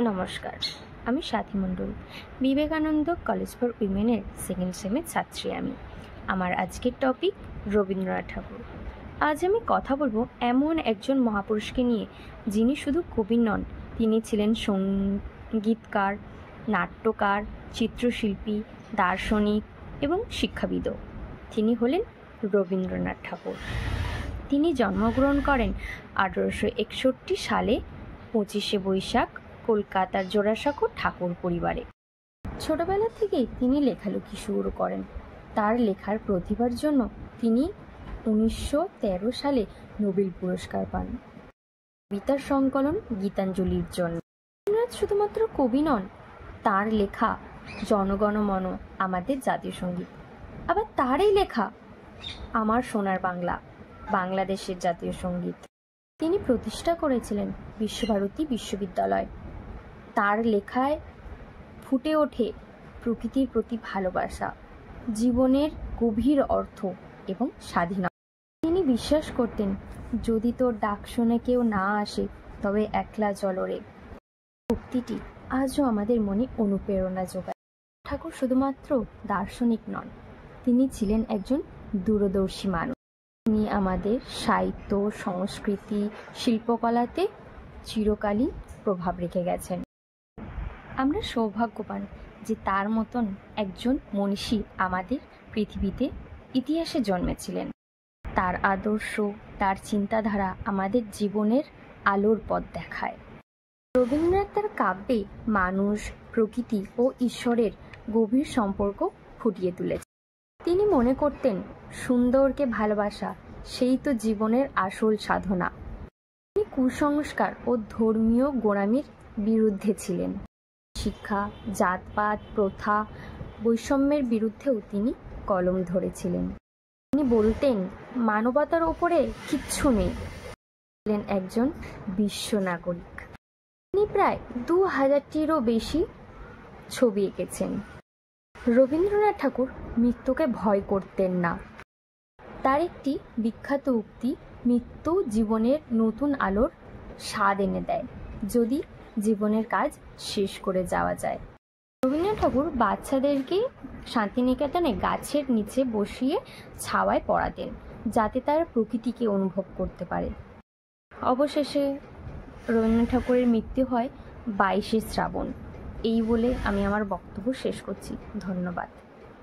নমস্কার, আমি সাথী মণ্ডল, Vivekananda college for উইমেনের second সেমের ছাত্রী। আমার আজকের টপিক রবীন্দ্রনাথ ঠাকুর। আজ আমি কথা বলবো এমন একজন মহাপুরুষকে নিয়ে, যিনি শুধু কবি নন, তিনি ছিলেন সঙ্গীতকার, নাট্যকার, চিত্রশিল্পী, দার্শনিক এবং শিক্ষাবিদও। তিনি হলেন রবীন্দ্রনাথ ঠাকুর। তিনি জন্মগ্রহণ করেন 1861 সালে 25শে বৈশাখ কলকাতার জোড়াসাঁকো ঠাকুর পরিবারে। ছোটবেলা থেকেই তিনি লেখালেখি শুরু করেন। তার লেখার প্রতিভার জন্য তিনি 1913 সালে নোবেল পুরস্কার পান কবিতার সংকলন গীতাঞ্জলির জন্য। রবীন্দ্রনাথ শুধুমাত্র কবি নন, তার লেখা জনগণমন আমাদের জাতীয় সঙ্গীত, আবার তারই লেখা আমার সোনার বাংলা বাংলাদেশের জাতীয় সঙ্গীত। তিনি প্রতিষ্ঠা করেছিলেন বিশ্বভারতী বিশ্ববিদ্যালয়। তার লেখায় ফুটে ওঠে প্রকৃতির প্রতি ভালোবাসা, জীবনের গভীর অর্থ এবং স্বাধীনতা। তিনি বিশ্বাস করতেন, যদি তোর ডাক শুনে কেউ না আসে তবে একলা চলরে। উক্তিটি আজও আমাদের মনে অনুপ্রেরণা যোগায়। ঠাকুর শুধুমাত্র দার্শনিক নন, তিনি ছিলেন একজন দূরদর্শী মানুষ। তিনি আমাদের সাহিত্য, সংস্কৃতি, শিল্পকলাতে চিরকালই প্রভাব রেখে গেছেন। আমরা সৌভাগ্যবান যে তার মতন একজন মনীষী আমাদের পৃথিবীতে ইতিহাসে জন্মেছিলেন। তার আদর্শ, তার চিন্তাধারা আমাদের জীবনের আলোর পথ দেখায়। রবীন্দ্রনাথ তার কাব্যে মানুষ, প্রকৃতি ও ঈশ্বরের গভীর সম্পর্ক ফুটিয়ে তুলেছেন। তিনি মনে করতেন, সুন্দরকে ভালোবাসা সেই তো জীবনের আসল সাধনা। তিনি কুসংস্কার ও ধর্মীয় গোঁড়ামির বিরুদ্ধে ছিলেন। শিক্ষা, জাতপাত, প্রথা, বৈষম্যের বিরুদ্ধেও তিনি কলম ধরেছিলেন। তিনি বলতেন, মানবতার ওপরে কিচ্ছু নেই। ছিলেন একজন বিশ্ব নাগরিক। তিনি প্রায় 2000-টিরও বেশি ছবি এঁকেছেন। রবীন্দ্রনাথ ঠাকুর মৃত্যুকে ভয় করতেন না। তার একটি বিখ্যাত উক্তি, মৃত্যু জীবনের নতুন আলোর স্বাদ এনে দেয়, যদি জীবনের কাজ শেষ করে যাওয়া যায়। রবীন্দ্রনাথ ঠাকুর বাচ্চাদেরকে শান্তিনিকেতনে গাছের নিচে বসিয়ে ছাওয়ায় পড়াতেন, যাতে তারা প্রকৃতিকে অনুভব করতে পারে। অবশেষে রবীন্দ্রনাথ ঠাকুরের মৃত্যু হয় 22শে শ্রাবণ। এই বলে আমি আমার বক্তব্য শেষ করছি। ধন্যবাদ।